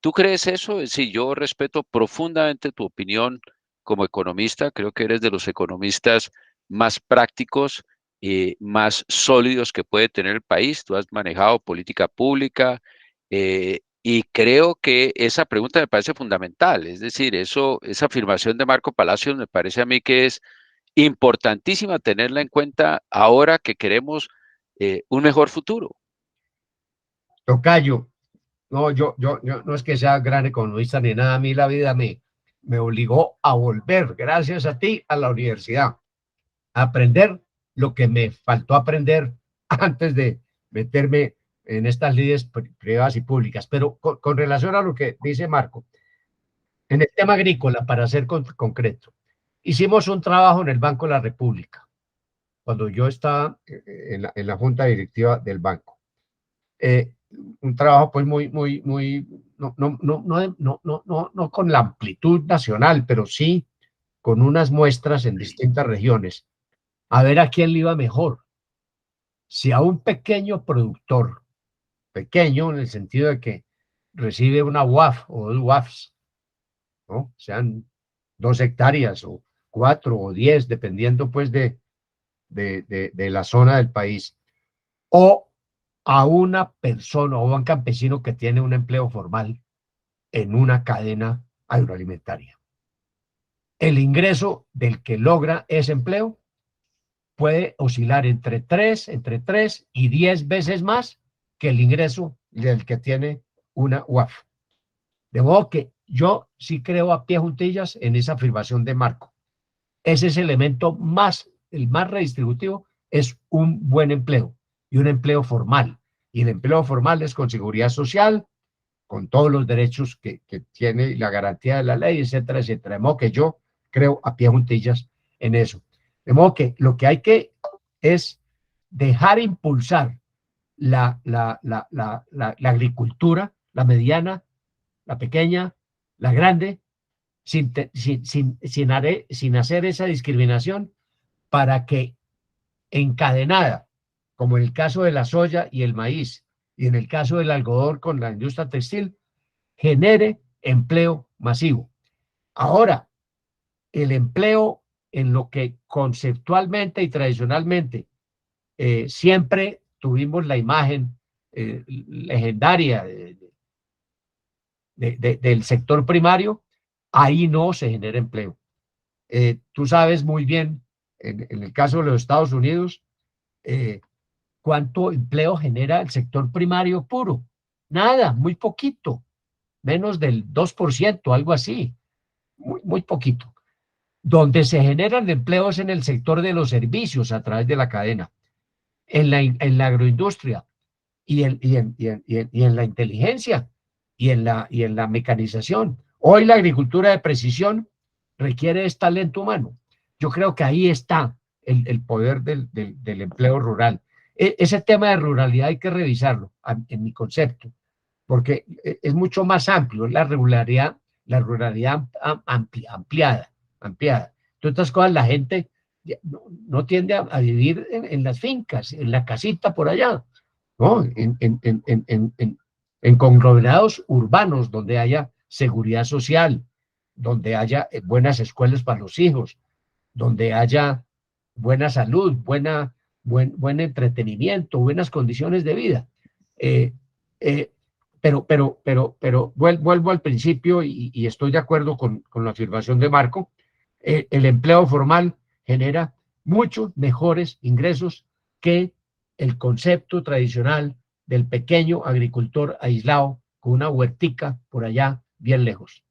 ¿Tú crees eso? Sí, yo respeto profundamente tu opinión como economista. Creo que eres de los economistas más prácticos y más sólidos que puede tener el país. Tú has manejado política pública y creo que esa pregunta me parece fundamental. Es decir, esa afirmación de Marco Palacios me parece a mí que es importantísima tenerla en cuenta ahora que queremos un mejor futuro. Tocayo, no, yo no es que sea gran economista ni nada, a mí la vida me obligó a volver, gracias a ti, a la universidad, a aprender lo que me faltó aprender antes de meterme en estas leyes privadas y públicas. Pero con relación a lo que dice Marco, en el tema agrícola, para ser concreto, hicimos un trabajo en el Banco de la República, cuando yo estaba en la junta directiva del banco. Un trabajo pues no con la amplitud nacional, pero sí con unas muestras en distintas regiones, a ver a quién le iba mejor. Si a un pequeño productor, pequeño en el sentido de que recibe una UAF o dos UAFs, ¿no? Sean 2 hectáreas o 4 o 10, dependiendo pues de la zona del país, o a una persona o a un campesino que tiene un empleo formal en una cadena agroalimentaria. El ingreso del que logra ese empleo puede oscilar entre 3 y 10 veces más que el ingreso del que tiene una UAF. De modo que yo sí creo a pie juntillas en esa afirmación de Marco. Ese es el elemento el más redistributivo, es un buen empleo y un empleo formal. Y el empleo formal es con seguridad social, con todos los derechos que tiene la garantía de la ley, etcétera, etcétera. De modo que yo creo a pie juntillas en eso. De modo que lo que hay que es dejar impulsar la agricultura, la mediana, la pequeña, la grande, sin hacer esa discriminación, para que encadenada, como en el caso de la soya y el maíz, y en el caso del algodón con la industria textil, genere empleo masivo. Ahora, el empleo en lo que conceptualmente y tradicionalmente siempre tuvimos la imagen legendaria del sector primario, ahí no se genera empleo. Tú sabes muy bien, en el caso de los Estados Unidos, cuánto empleo genera el sector primario puro. Nada, muy poquito, menos del 2%, algo así, muy poquito. Donde se generan empleos en el sector de los servicios a través de la cadena, en la agroindustria y en la inteligencia y en la mecanización. Hoy la agricultura de precisión requiere este talento humano. Yo creo que ahí está el poder del empleo rural. Ese tema de ruralidad hay que revisarlo, en mi concepto, porque es mucho más amplio, la ruralidad ampliada. Entre otras cosas, la gente no tiende a vivir en las fincas, en la casita por allá, ¿no? En conglomerados urbanos donde haya seguridad social, donde haya buenas escuelas para los hijos, donde haya buena salud, buen entretenimiento, buenas condiciones de vida. Eh, eh, pero vuelvo al principio y estoy de acuerdo con la afirmación de Marco. El empleo formal genera muchos mejores ingresos que el concepto tradicional del pequeño agricultor aislado con una huertica por allá bien lejos.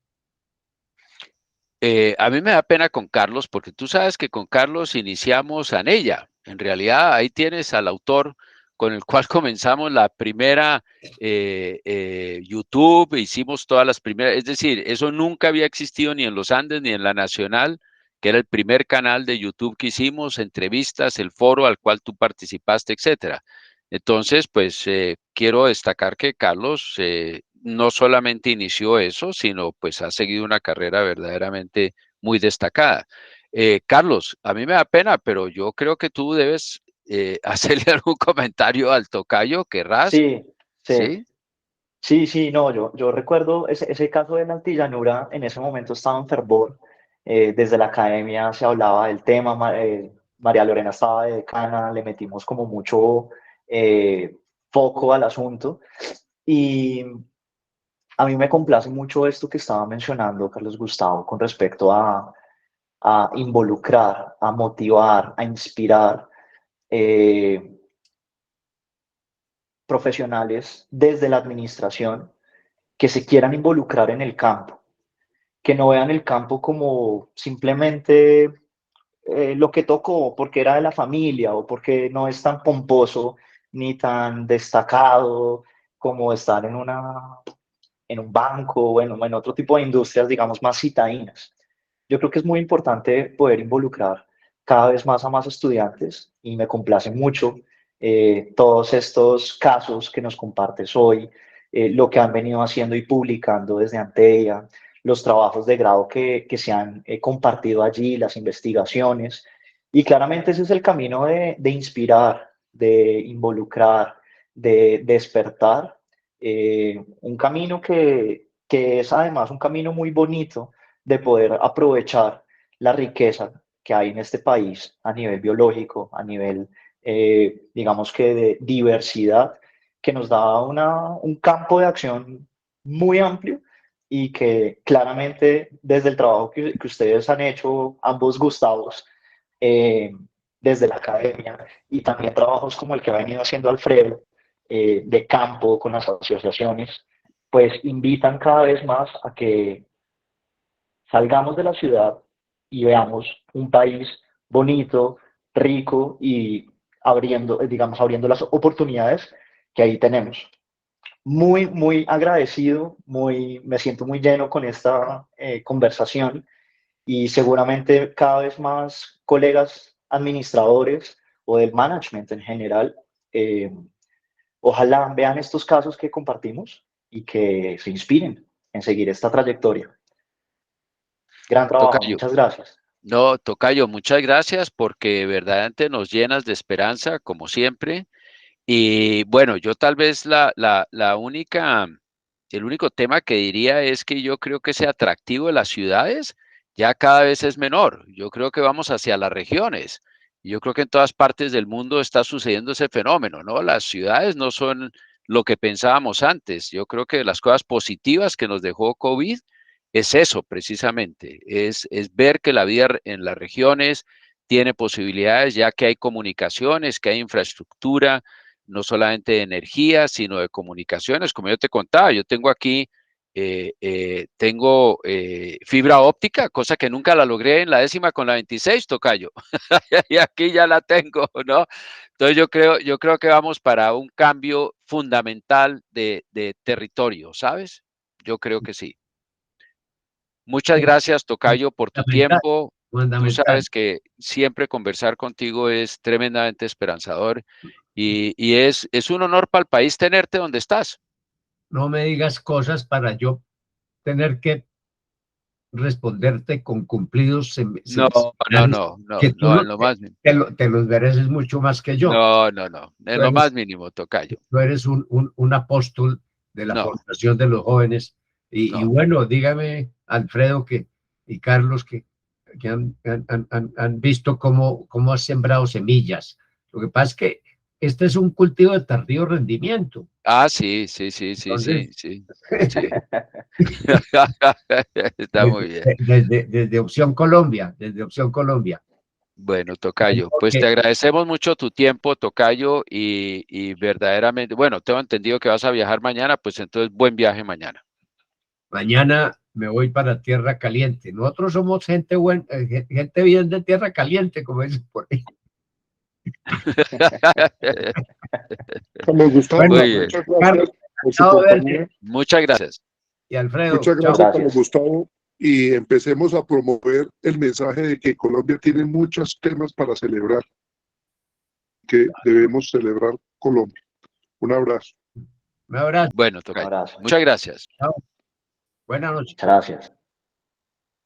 A mí me da pena con Carlos, porque tú sabes que con Carlos iniciamos Anella. En realidad, ahí tienes al autor con el cual comenzamos la primera YouTube, hicimos todas las primeras, es decir, eso nunca había existido ni en los Andes ni en la Nacional, que era el primer canal de YouTube que hicimos, entrevistas, el foro al cual tú participaste, etcétera. Entonces, pues quiero destacar que Carlos no solamente inició eso, sino pues ha seguido una carrera verdaderamente muy destacada. Carlos, a mí me da pena, pero yo creo que tú debes hacerle algún comentario al tocayo, ¿querrás? Sí, ¿Sí? sí, no, yo recuerdo ese caso de la antillanura, en ese momento estaba en fervor, desde la academia se hablaba del tema, María Lorena estaba de decana, le metimos como mucho foco al asunto, y a mí me complace mucho esto que estaba mencionando Carlos Gustavo con respecto a involucrar, a motivar, a inspirar profesionales desde la administración que se quieran involucrar en el campo, que no vean el campo como simplemente lo que tocó porque era de la familia o porque no es tan pomposo ni tan destacado como estar en un banco o en otro tipo de industrias, digamos, más citadinas. Yo creo que es muy importante poder involucrar cada vez más a más estudiantes y me complace mucho todos estos casos que nos compartes hoy, lo que han venido haciendo y publicando desde Antea, los trabajos de grado que se han compartido allí, las investigaciones. Y claramente ese es el camino de inspirar, de involucrar, de despertar. Un camino que es además un camino muy bonito de poder aprovechar la riqueza que hay en este país a nivel biológico, a nivel, digamos que de diversidad, que nos da un campo de acción muy amplio y que claramente desde el trabajo que ustedes han hecho, ambos Gustavos, eh, desde la academia y también trabajos como el que ha venido haciendo Alfredo, de campo con las asociaciones, pues invitan cada vez más a que salgamos de la ciudad y veamos un país bonito, rico y abriendo, digamos, abriendo las oportunidades que ahí tenemos. Muy, muy agradecido, me siento muy lleno con esta conversación y seguramente cada vez más colegas administradores o del management en general, ojalá vean estos casos que compartimos y que se inspiren en seguir esta trayectoria. Gran trabajo, Tocayo. muchas gracias. No, tocayo, muchas gracias porque verdaderamente nos llenas de esperanza, como siempre. Y bueno, yo tal vez el único tema que diría es que yo creo que ese atractivo de las ciudades ya cada vez es menor. Yo creo que vamos hacia las regiones. Yo creo que en todas partes del mundo está sucediendo ese fenómeno, ¿no? Las ciudades no son lo que pensábamos antes. Yo creo que las cosas positivas que nos dejó COVID es eso precisamente, es ver que la vida en las regiones tiene posibilidades, ya que hay comunicaciones, que hay infraestructura, no solamente de energía, sino de comunicaciones. Como yo te contaba, yo tengo aquí, tengo fibra óptica, cosa que nunca la logré en la 10ª con la 26, tocayo. Y aquí ya la tengo, ¿no? Entonces yo creo que vamos para un cambio fundamental de territorio, ¿sabes? Yo creo que sí. Muchas gracias, tocayo, por tu Fundamental, tiempo. Tú fundamental. sabes que siempre conversar contigo es tremendamente esperanzador y es un honor para el país tenerte donde estás. No me digas cosas para yo tener que responderte con cumplidos No, que tú no, no en lo más mínimo. te los mereces mucho más que yo. No, en Tú lo eres, más mínimo, tocayo. tú eres un apóstol de la No, formación de los jóvenes. Y no. bueno, dígame, Alfredo y Carlos, que han visto cómo has sembrado semillas. Lo que pasa es que este es un cultivo de tardío rendimiento. Ah, sí, sí. Entonces, Sí. Está muy bien. desde Opción Colombia, desde Opción Colombia. Bueno, tocayo, pues te agradecemos mucho tu tiempo, tocayo, y verdaderamente, bueno, tengo entendido que vas a viajar mañana, pues entonces buen viaje mañana. Mañana me voy para Tierra Caliente. Nosotros somos gente buena, gente bien de Tierra Caliente, como dicen por ahí. Carlos Gustavo, Bueno, Muy bien, muchas Carlos, gracias por su encantado de verte. compañía. muchas gracias. Y Alfredo, Muchas chao. gracias, Carlos Gracias. Gustavo. Y empecemos a promover el mensaje de que Colombia tiene muchos temas para celebrar, que debemos celebrar Colombia. Un abrazo. Un abrazo. Bueno, Un tocayo, abrazo. muchas gracias. Chao. Buenas noches. Muchas gracias.